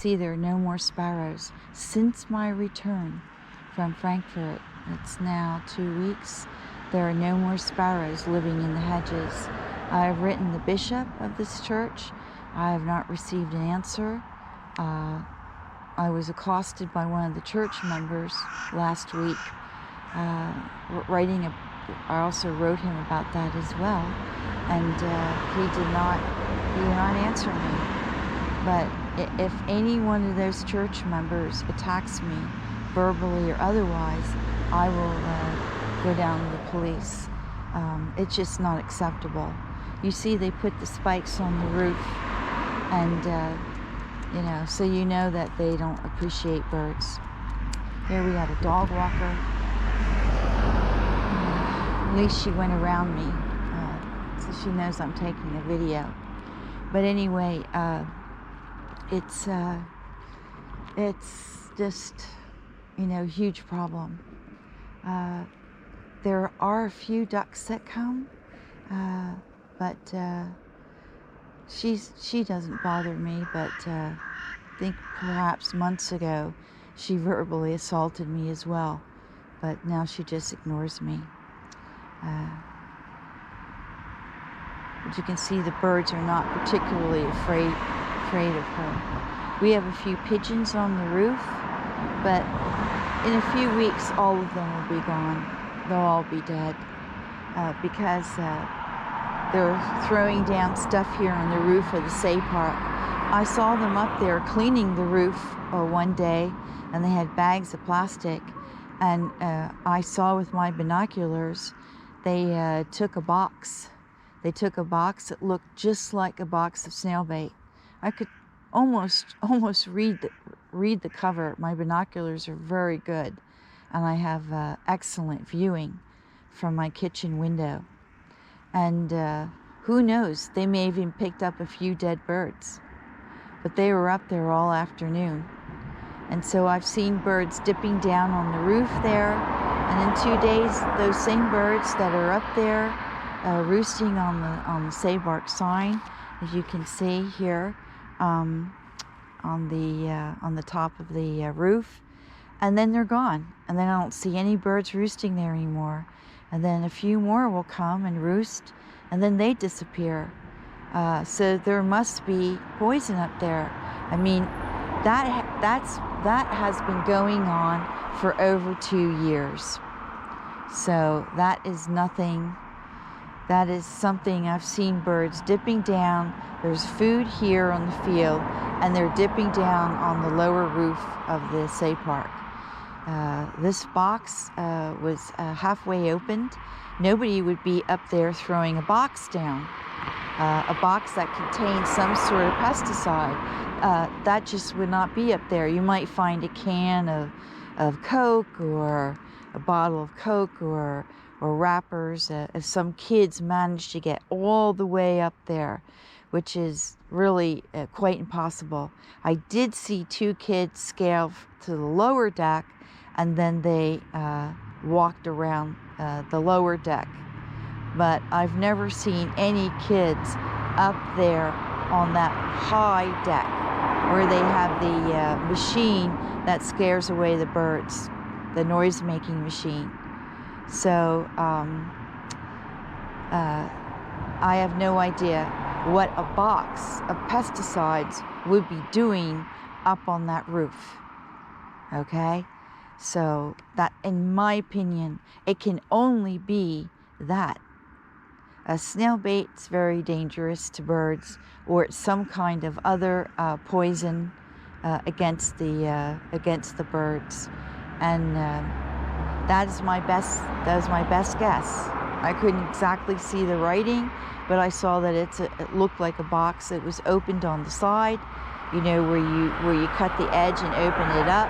See, there are no more sparrows. Since my return from Frankfurt, it's now 2 weeks, there are no more sparrows living in the hedges. I have written the bishop of this church. I have not received an answer. I was accosted by one of the church members last week, I also wrote him about that as well, and he did not answer me. But if any one of those church members attacks me, verbally or otherwise, I will go down to the police. It's just not acceptable. You see, they put the spikes on the roof, and so you know that they don't appreciate birds. Here we got a dog walker. At least she went around me, so she knows I'm taking a video. But anyway, it's just, huge problem. There are a few ducks that come, but she doesn't bother me. But I think perhaps months ago she verbally assaulted me as well, but now she just ignores me. But you can see the birds are not particularly afraid of her. We have a few pigeons on the roof, but in a few weeks all of them will be gone. They'll all be dead because they're throwing down stuff here on the roof of the Say Park. I saw them up there cleaning the roof one day, and they had bags of plastic, and I saw with my binoculars they took a box. They took a box that looked just like a box of snail bait. I could almost read the cover. My binoculars are very good, and I have excellent viewing from my kitchen window. And who knows, they may have even picked up a few dead birds. But they were up there all afternoon. And so I've seen birds dipping down on the roof there, and in 2 days, those same birds that are up there roosting on the Say Park sign, as you can see here, on the top of the roof, and then they're gone, and then I don't see any birds roosting there anymore. And then a few more will come and roost, and then they disappear. So there must be poison up there. I mean, that has been going on for over 2 years. So that is nothing. That is something. I've seen birds dipping down. There's food here on the field, and they're dipping down on the lower roof of the Say Park. This box was halfway opened. Nobody would be up there throwing a box down. A box that contains some sort of pesticide, that just would not be up there. You might find a can of Coke or a bottle of Coke or wrappers if some kids manage to get all the way up there, which is really quite impossible. I did see 2 kids scale to the lower deck, and then they walked around the lower deck. But I've never seen any kids up there on that high deck where they have the machine that scares away the birds, the noise-making machine. So I have no idea what a box of pesticides would be doing up on that roof. Okay? So that, in my opinion, it can only be that. A snail bait's very dangerous to birds, or it's some kind of other poison against the birds, and that is my best guess. I couldn't exactly see the writing, but I saw that it looked like a box that was opened on the side, where you cut the edge and open it up.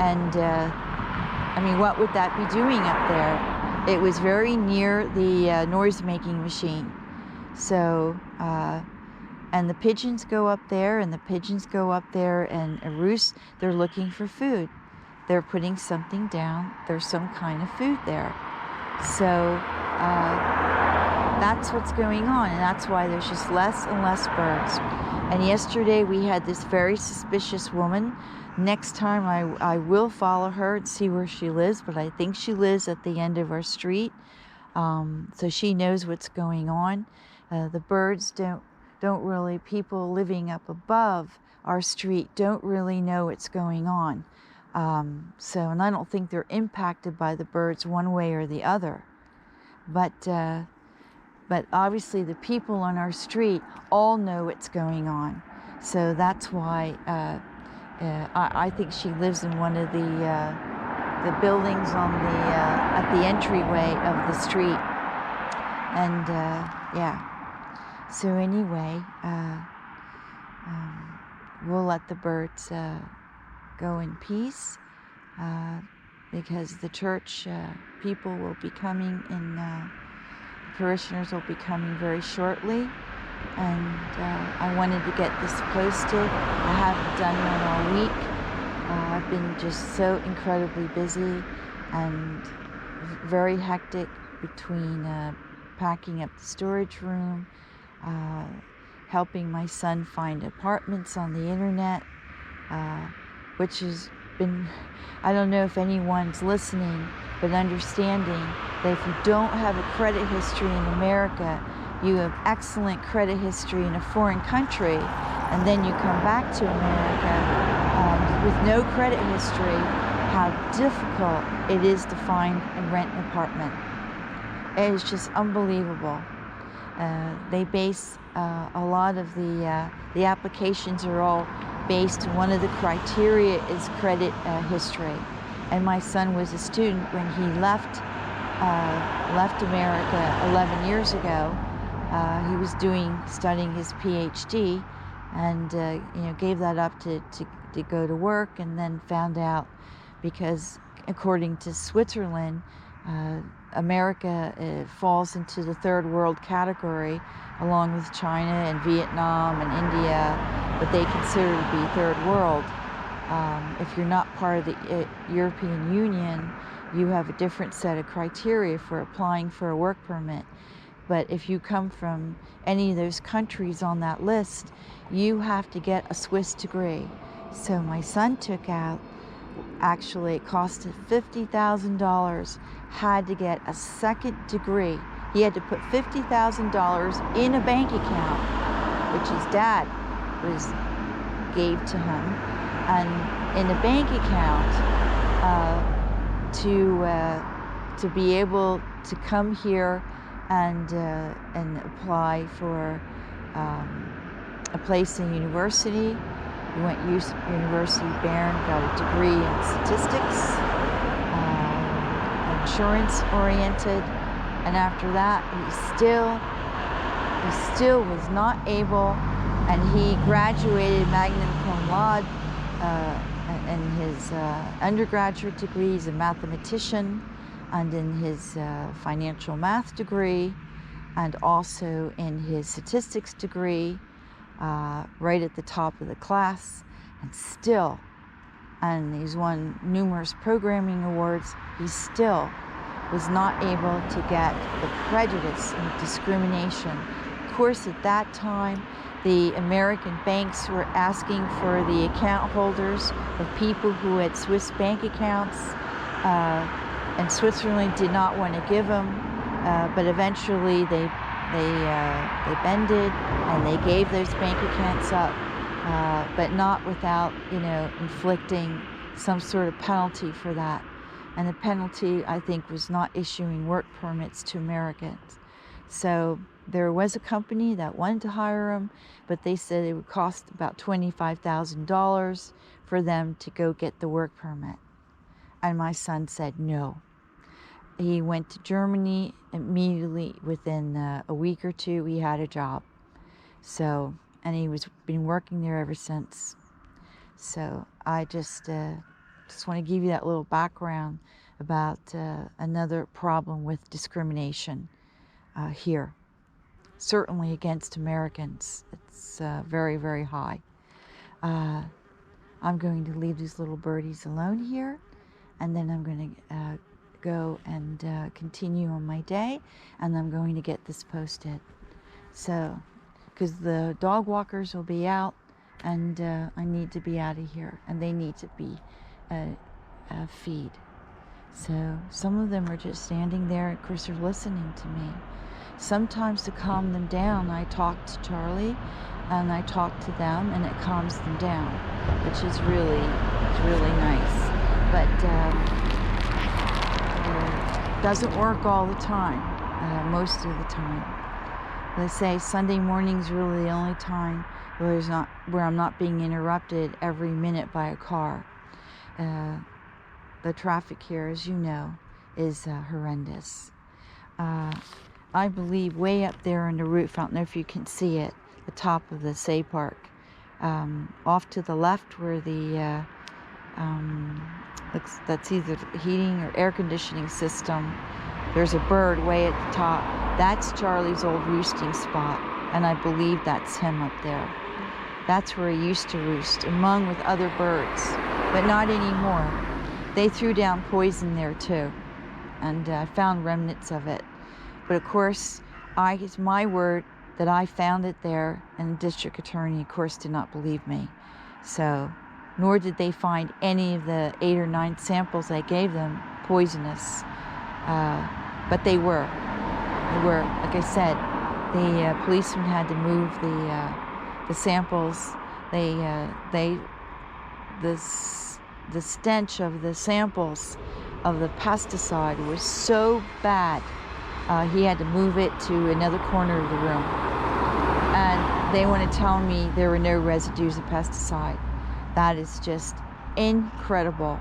And I mean, what would that be doing up there? It was very near the noise-making machine. So, and the pigeons go up there, and roost. They're looking for food. They're putting something down. There's some kind of food there. So, that's what's going on, and that's why there's just less and less birds. And yesterday we had this very suspicious woman. Next time I will follow her and see where she lives, but I think she lives at the end of our street, so she knows what's going on. The birds don't really, people living up above our street don't really know what's going on. And I don't think they're impacted by the birds one way or the other. But obviously the people on our street all know what's going on. So that's why I think she lives in one of the buildings on at the entryway of the street. And yeah. So anyway, we'll let the birds go in peace because the church people will be coming in. Parishioners will be coming very shortly, and I wanted to get this posted. I haven't done one all week. I've been just so incredibly busy and very hectic between packing up the storage room, helping my son find apartments on the internet, which has been, I don't know if anyone's listening, but understanding that if you don't have a credit history in America, you have excellent credit history in a foreign country, and then you come back to America with no credit history, how difficult it is to find and rent an apartment. It is just unbelievable. They base a lot of the applications are all based, one of the criteria is credit history. And my son was a student when he left America 11 years ago. He was studying his PhD, and gave that up to go to work, and then found out, because according to Switzerland, America falls into the third world category, along with China and Vietnam and India, but they consider to be third world. If you're not part of the European Union, you have a different set of criteria for applying for a work permit. But if you come from any of those countries on that list, you have to get a Swiss degree. So my son took out, actually it costed $50,000, had to get a second degree. He had to put $50,000 in a bank account, which his dad gave to him, and in a bank account to be able to come here and apply for a place in university. He went to University of Bern, got a degree in statistics, insurance oriented, and after that he still was not able, and he graduated magna cum laude in his undergraduate degree. He's a mathematician, and in his financial math degree, and also in his statistics degree, right at the top of the class, and he's won numerous programming awards. He still was not able to get the prejudice and discrimination. Of course, at that time, the American banks were asking for the account holders of people who had Swiss bank accounts, and Switzerland did not want to give them, but eventually they bended and they gave those bank accounts up, but not without, inflicting some sort of penalty for that. And the penalty, I think, was not issuing work permits to Americans. So there was a company that wanted to hire him, but they said it would cost about $25,000 for them to go get the work permit. And my son said no. He went to Germany immediately. Within a week or two, he had a job. So, and he was been working there ever since. So I just want to give you that little background about another problem with discrimination here. Certainly against Americans. It's very, very high. I'm going to leave these little birdies alone here, and then I'm going to go and continue on my day, and I'm going to get this posted. So, because the dog walkers will be out, and I need to be out of here, and they need to be feed. So some of them are just standing there, of course they're listening to me. Sometimes to calm them down, I talk to Charlie and I talk to them, and it calms them down, which is really nice. But it doesn't work all the time, most of the time. Let's say Sunday morning's really the only time where I'm not being interrupted every minute by a car. The traffic here, as you know, is horrendous. I believe way up there on the roof, I don't know if you can see it, the top of the Say Park, off to the left where the that's either the heating or air conditioning system, there's a bird way at the top. That's Charlie's old roosting spot, and I believe that's him up there. That's where he used to roost, among with other birds, but not anymore. They threw down poison there too, and I found remnants of it. But of course, it's my word that I found it there, and the district attorney, of course, did not believe me. So, nor did they find any of the 8 or 9 samples I gave them poisonous. But they were, like I said, the policeman had to move the samples. The stench of the samples of the pesticide was so bad, he had to move it to another corner of the room. And they want to tell me there were no residues of pesticide. That is just incredible.